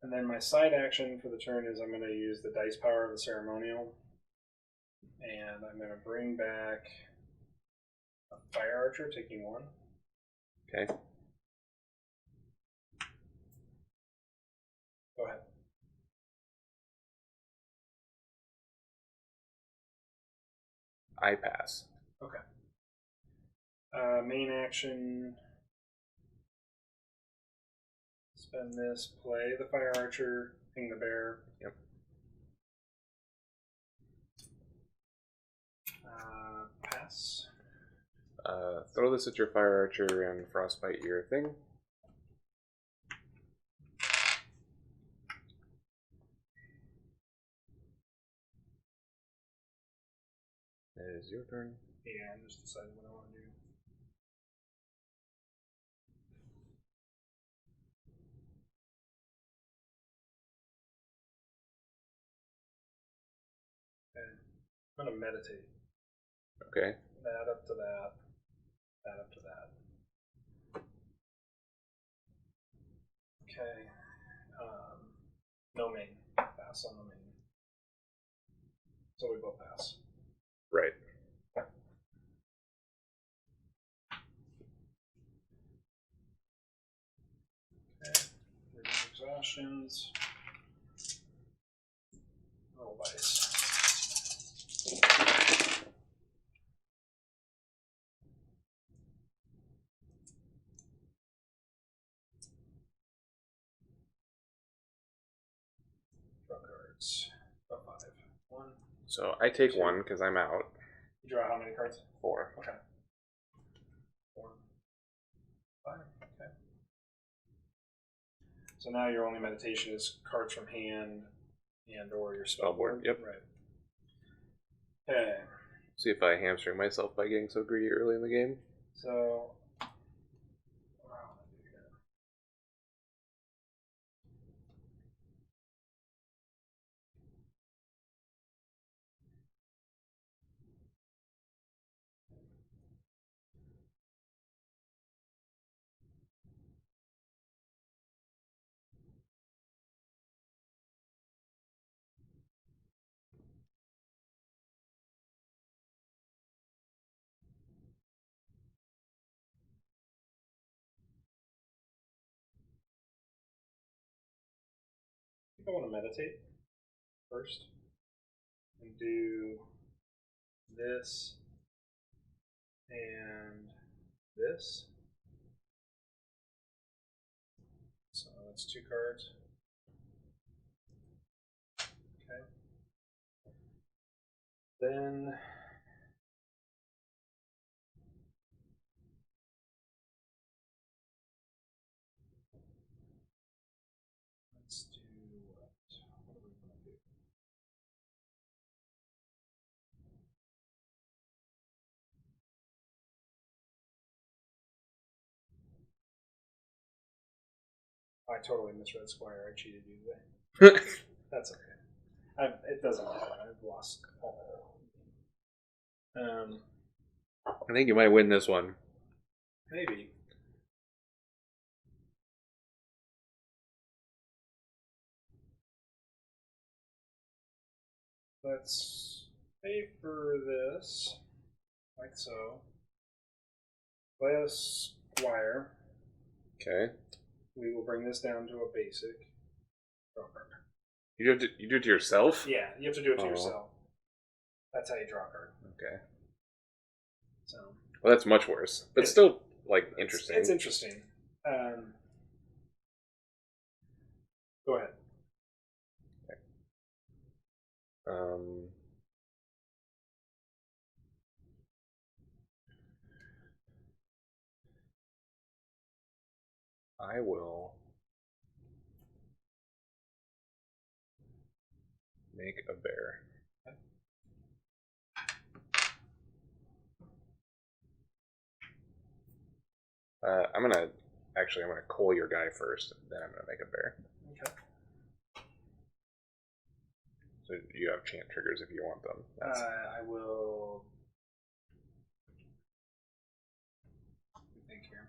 And then my side action for the turn is I'm going to use the dice power of the ceremonial. And I'm going to bring back a fire archer, taking 1. Okay. Go ahead. I pass. Okay. Main action. Spend this, play the fire archer, ping the bear. Yep. Pass. Throw this at your fire archer and frostbite your thing. It is your turn. Yeah, I'm just deciding what I want to do. Okay. I'm going to meditate. Okay. That up to that. That up to that. Okay. No main. Pass on the main. So we both pass. Right. Okay. Remove exhaustions. Roll dice. Draw cards. Draw 5. 1. So I take 1 because I'm out. You draw how many cards? 4. Okay. 4. 5. Okay. So now your only meditation is cards from hand and or your spell board. Yep. Right. Okay. See if I hamstring myself by getting so greedy early in the game. So I think I want to meditate first and do this and this. So that's 2 cards. Okay. Then let's do what? What do we want to do? I totally misread Squire. I cheated you today. That's okay. It doesn't matter. I've lost all. I think you might win this one. Maybe. Let's pay for this, like so. Play a Squire. Okay. We will bring this down to a basic. Draw card. You do it to yourself? Yeah, you have to do it to yourself. That's how you draw a card. Okay. So. Well, that's much worse, but still, like, interesting. It's interesting. Go ahead. Okay. I will make a bear. I'm gonna coal your guy first, then I'm gonna make a bear. Okay. So you have chant triggers if you want them. I will. Think here.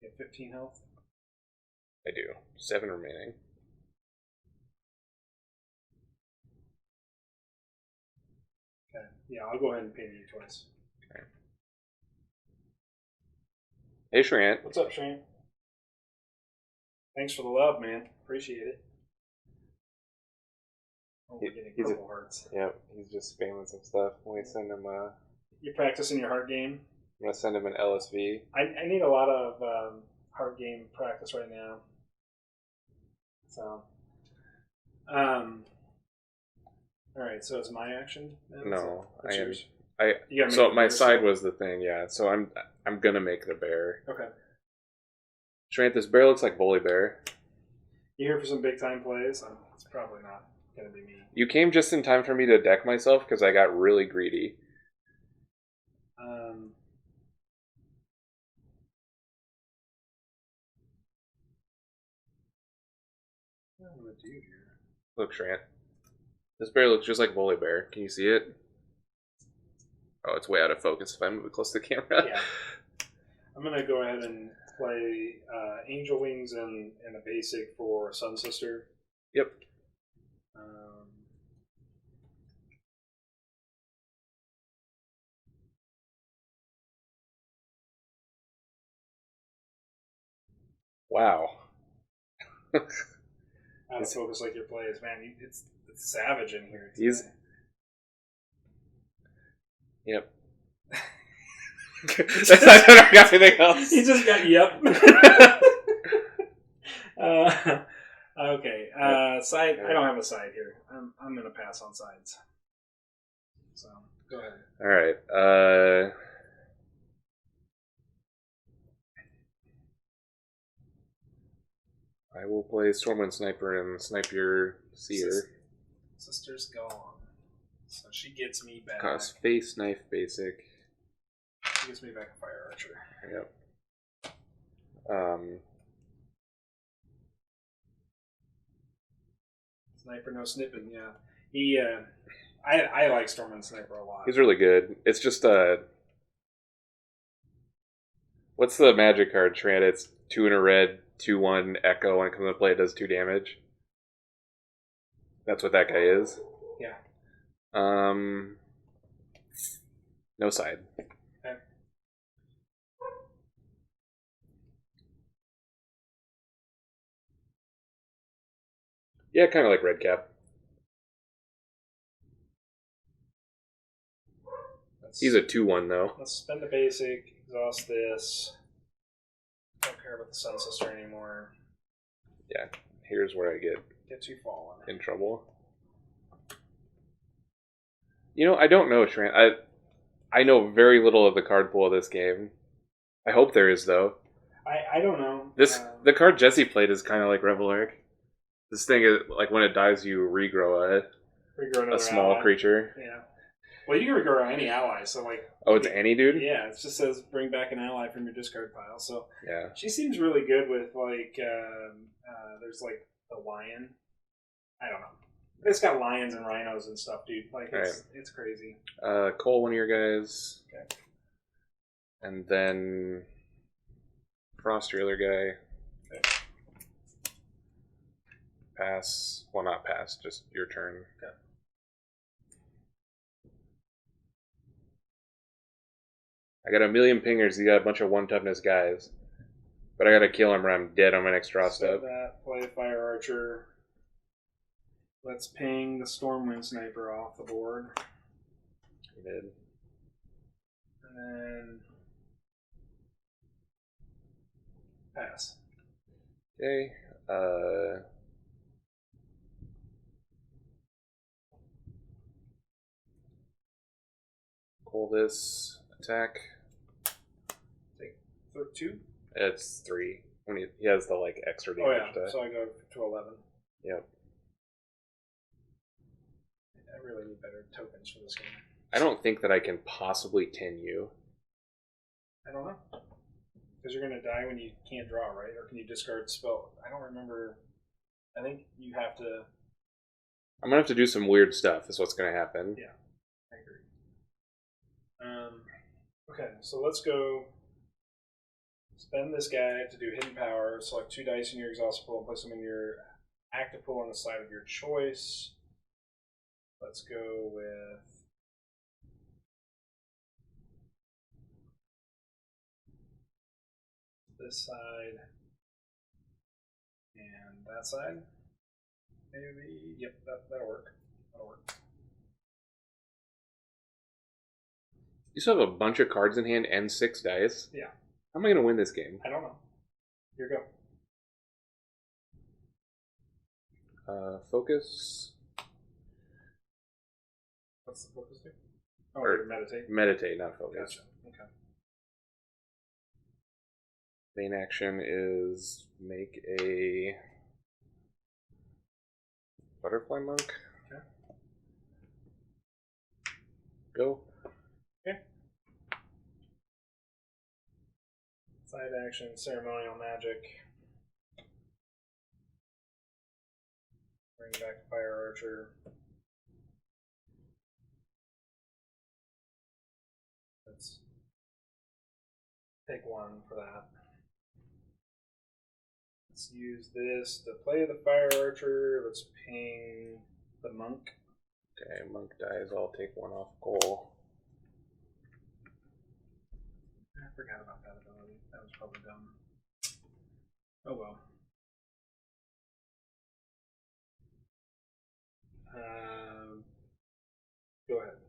You have 15 health. I do. 7 remaining. Okay. Yeah, I'll go ahead and pay you twice. Okay. Hey, Shrant. What's up, Shane? Thanks for the love, man. Appreciate it. Oh, we're getting purple hearts. Yep, he's just spamming some stuff. Let me send him You practicing your heart game? I'm gonna send him an LSV. I need a lot of heart game practice right now. So, all right. So it's my action. Now? No, What's yours? I. You gotta make So the my bear side still. was the thing, yeah. So I'm gonna make the bear. Okay. Trent, this bear looks like Bully Bear. You here for some big time plays? It's probably not gonna be me. You came just in time for me to deck myself because I got really greedy. What am I gonna do here? Look, Trent. This bear looks just like Bully Bear. Can you see it? Oh, it's way out of focus if I move it close to the camera. Yeah. I'm gonna go ahead and play Angel Wings and a basic for Sun Sister. Yep. Wow. Out of focus like your plays, man. It's savage in here. Today. He's. Yep. That's not gonna got anything else. He just got yep. Okay. Side. I don't have a side here. I'm gonna pass on sides. So go ahead. All right. I will play Stormwind Sniper and snipe your Seer. Sister's gone, so she gets me back. Cost face knife basic. She gets me back a Fire Archer. Yep. Sniper, no snipping. Yeah, he. I like Stormwind Sniper a lot. He's really good. It's just what's the magic card, Trent? It's 2 in a red, 2/1 Echo. When it comes into play, it does 2 damage. That's what that guy is. Yeah. No side. Okay. Yeah, kind of like Red Cap. He's a 2/1 though. Let's spend the basic, exhaust this. Don't care about the Sun Sister anymore. Yeah, here's where I get too fallen in trouble. You know, I don't know, Trent. I know very little of the card pool of this game. I hope there is though. I don't know. The card Jesse played is kind of like Revelaric. This thing is like when it dies, you regrow a small ally. creature. Yeah. Well, you can regrow any ally, so like. Oh, it's any dude. Yeah, it just says bring back an ally from your discard pile. So yeah, she seems really good with like. There's like the lion. I don't know. It's got lions and rhinos and stuff, dude. Like it's crazy. Cole, one of your guys. Okay. And then Frost, your other guy. Okay. Pass. Well, not pass. Just your turn. Okay. I got a million pingers. You got a bunch of 1-toughness guys. But I gotta kill him or I'm dead on my next draw step. That, play Fire Archer. Let's ping the Stormwind Sniper off the board. You did. And then pass. Okay. Pull this attack. Take 2. It's 3. When he has the like extra damage. So I go to 11. Yep. I really need better tokens for this game. I don't think that I can possibly 10 you. I don't know. Because you're going to die when you can't draw, right? Or can you discard spell? I don't remember. I think you have to. I'm going to have to do some weird stuff is what's going to happen. Yeah, I agree. Okay, so let's go spend this guy to do hidden power. Select 2 dice in your exhaust pool and place them in your active pool on the side of your choice. Let's go with this side and that side. Maybe, yep, that'll work. That'll work. You still have a bunch of cards in hand and 6 dice? Yeah. How am I going to win this game? I don't know. Here you go. Focus. What's the focus do? Oh, Or meditate. Meditate, not focus. Gotcha. Okay. Main action is make a butterfly monk. Okay. Go. Okay. Side action, ceremonial magic. Bring back fire archer. Let's take one for that. Let's use this to play the fire archer. Let's ping the monk. Okay, monk dies. I'll take one off goal. I forgot about that ability. That was probably dumb. Oh well. Go ahead.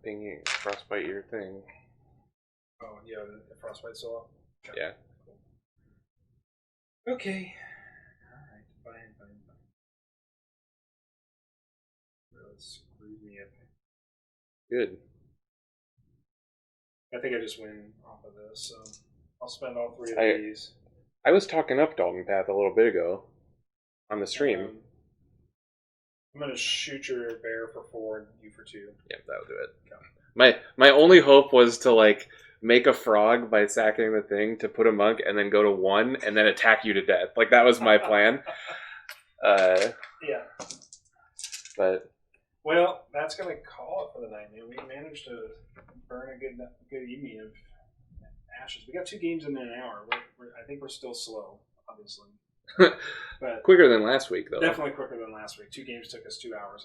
Ping frostbite your thing. Oh, yeah, the frostbite still up? Okay. Yeah. Cool. Okay. Alright, fine. Really screwed me up. Good. I think I just win off of this, so I'll spend all three of these. I was talking up Dalton Path a little bit ago on the stream. I'm going to shoot your bear for 4 and you for 2. Yep, that'll do it. Okay. My only hope was to like make a frog by sacking the thing to put a monk and then go to 1 and then attack you to death. Like that was my plan. Yeah. But well, that's going to call it for the night, man. We managed to burn a good evening of ashes. We got 2 games in an hour. I think we're still slow, obviously. But quicker than last week, though. Definitely quicker than last week. 2 games took us 2 hours